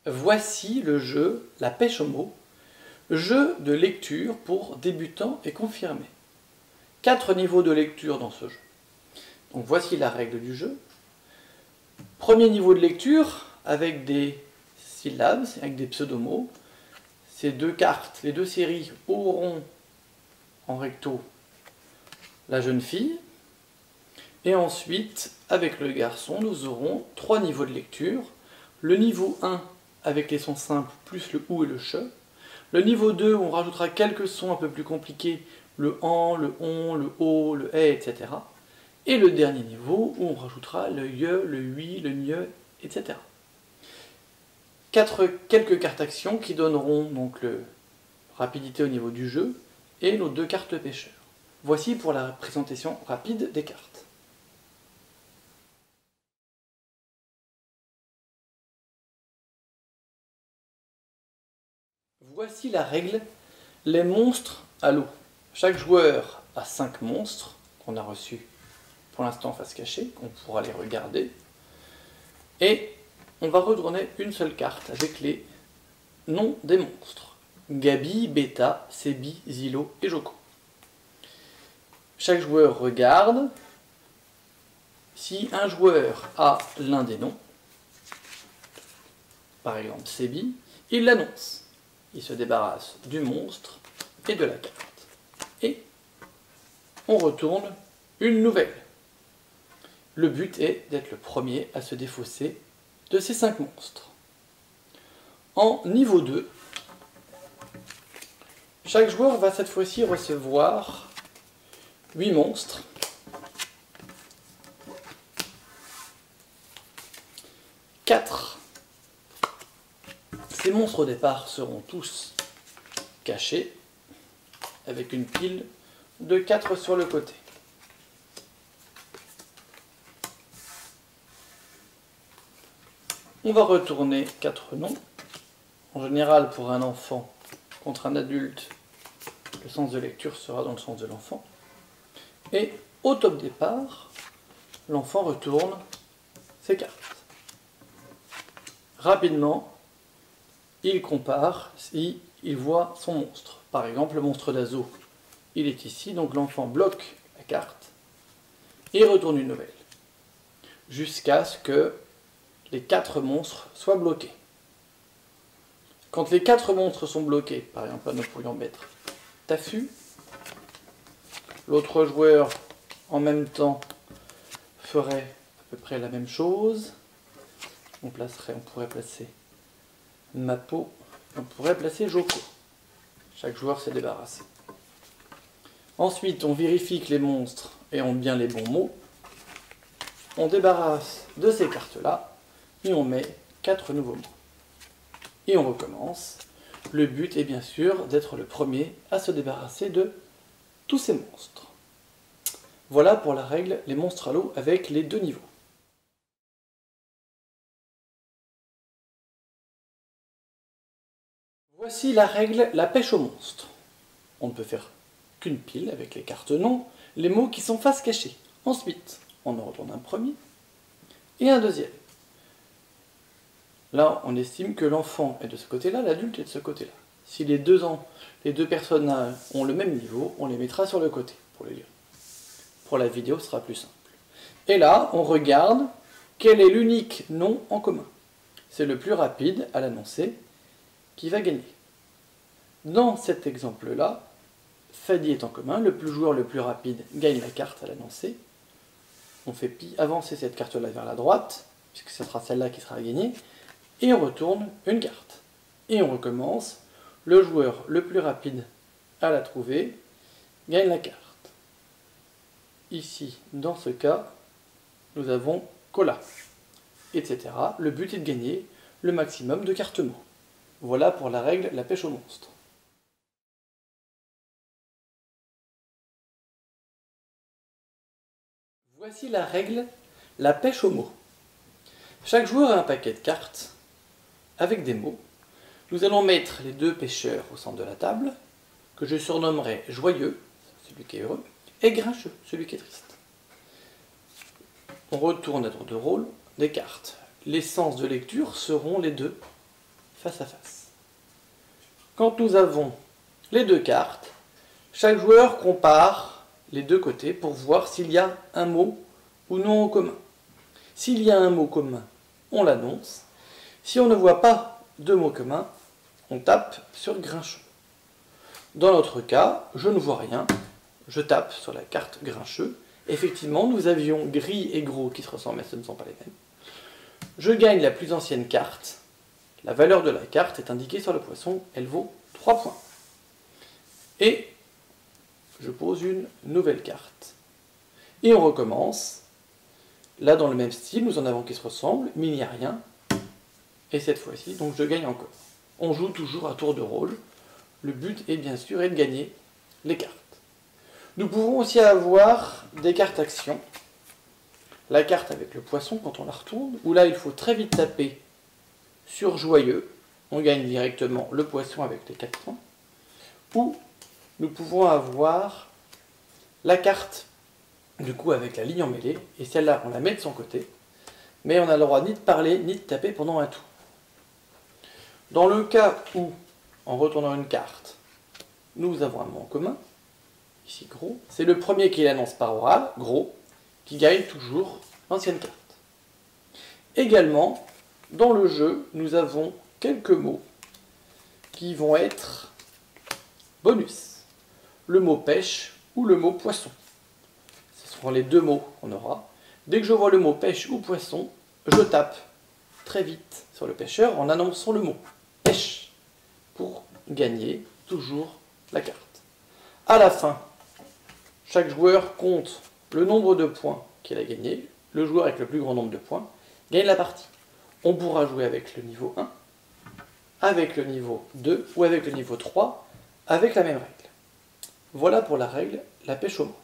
Voici le jeu La pêche aux mots, jeu de lecture pour débutants et confirmés. 4 niveaux de lecture dans ce jeu. Donc voici la règle du jeu. Premier niveau de lecture avec des syllabes, avec des pseudomots. Ces deux cartes, les deux séries auront en recto la jeune fille. Et ensuite, avec le garçon, nous aurons 3 niveaux de lecture. Le niveau 1 avec les sons simples plus le ou et le che. Le niveau 2 où on rajoutera quelques sons un peu plus compliqués, le en, le on, le o, le et, etc. Et le dernier niveau où on rajoutera le ye, le ui, le nye, etc. Quelques cartes actions qui donneront donc la rapidité au niveau du jeu et nos 2 cartes pêcheurs. Voici pour la présentation rapide des cartes. Voici la règle, les monstres à l'eau. Chaque joueur a 5 monstres qu'on a reçus pour l'instant face cachée, on pourra les regarder. Et on va retourner une seule carte avec les noms des monstres. Gabi, Beta, Sebi, Zilo et Joko. Chaque joueur regarde. Si un joueur a l'un des noms, par exemple Sebi, il l'annonce. Il se débarrasse du monstre et de la carte. Et on retourne une nouvelle. Le but est d'être le premier à se défausser de ces 5 monstres. En niveau 2, chaque joueur va cette fois-ci recevoir 8 monstres. 4. Ces monstres au départ seront tous cachés avec une pile de 4 sur le côté. On va retourner 4 noms. En général, pour un enfant contre un adulte, le sens de lecture sera dans le sens de l'enfant. Et au top départ, l'enfant retourne ses cartes. Rapidement, il compare si il voit son monstre. Par exemple, le monstre d'Azo, il est ici, donc l'enfant bloque la carte et retourne une nouvelle. Jusqu'à ce que les 4 monstres soient bloqués. Quand les 4 monstres sont bloqués, par exemple, nous pourrions mettre Tafu. L'autre joueur, en même temps, ferait à peu près la même chose. On pourrait placer Mapo, on pourrait placer Joko. Chaque joueur s'est débarrassé. Ensuite, on vérifie que les monstres ont bien les bons mots. On débarrasse de ces cartes-là et on met 4 nouveaux mots. Et on recommence. Le but est bien sûr d'être le premier à se débarrasser de tous ces monstres. Voilà pour la règle les monstres à l'eau avec les 2 niveaux. Voici la règle la pêche aux monstres. On ne peut faire qu'une pile avec les cartes noms, les mots qui sont face cachée. Ensuite, on en retourne un premier et un deuxième. Là, on estime que l'enfant est de ce côté-là, l'adulte est de ce côté-là. Si les deux personnages ont le même niveau, on les mettra sur le côté pour les lire. Pour la vidéo, ce sera plus simple. Et là, on regarde quel est l'unique nom en commun. C'est le plus rapide à l'annoncer qui va gagner. Dans cet exemple-là, Fadi est en commun, le joueur le plus rapide gagne la carte à l'annoncer. On fait avancer cette carte-là vers la droite, puisque ce sera celle-là qui sera gagnée, et on retourne une carte. Et on recommence, le joueur le plus rapide à la trouver gagne la carte. Ici, dans ce cas, nous avons Cola, etc. Le but est de gagner le maximum de cartes mots. Voilà pour la règle la pêche aux monstres. Voici la règle la pêche aux mots. Chaque joueur a un paquet de cartes avec des mots. Nous allons mettre les 2 pêcheurs au centre de la table, que je surnommerai joyeux, celui qui est heureux, et grincheux, celui qui est triste. On retourne à tour de rôle des cartes. Les sens de lecture seront les 2 face à face. Quand nous avons les deux cartes, chaque joueur compare les deux côtés pour voir s'il y a un mot ou non en commun. S'il y a un mot commun, on l'annonce. Si on ne voit pas de mot commun, on tape sur Grincheux. Dans notre cas, je ne vois rien, je tape sur la carte Grincheux. Effectivement, nous avions gris et gros qui se ressemblent, mais ce ne sont pas les mêmes. Je gagne la plus ancienne carte. La valeur de la carte est indiquée sur le poisson, elle vaut 3 points. Et je pose une nouvelle carte. Et on recommence. Là, dans le même style, nous en avons qui se ressemblent, mais il n'y a rien. Et cette fois-ci, donc je gagne encore. On joue toujours à tour de rôle. Le but est bien sûr de gagner les cartes. Nous pouvons aussi avoir des cartes actions. La carte avec le poisson quand on la retourne, où là il faut très vite taper sur joyeux. On gagne directement le poisson avec les 4 points. Ou nous pouvons avoir la carte du coup avec la ligne emmêlée. Et celle-là, on la met de son côté. Mais on n'a le droit ni de parler, ni de taper pendant un tour. Dans le cas où, en retournant une carte, nous avons un mot en commun, ici gros, c'est le premier qui l'annonce par oral, gros, qui gagne toujours l'ancienne carte. Également, dans le jeu, nous avons quelques mots qui vont être bonus. Le mot pêche ou le mot poisson. Ce seront les deux mots qu'on aura. Dès que je vois le mot pêche ou poisson, je tape très vite sur le pêcheur en annonçant le mot pêche pour gagner toujours la carte. À la fin, chaque joueur compte le nombre de points qu'il a gagné. Le joueur avec le plus grand nombre de points gagne la partie. On pourra jouer avec le niveau 1, avec le niveau 2 ou avec le niveau 3 avec la même règle. Voilà pour la règle la pêche au mot.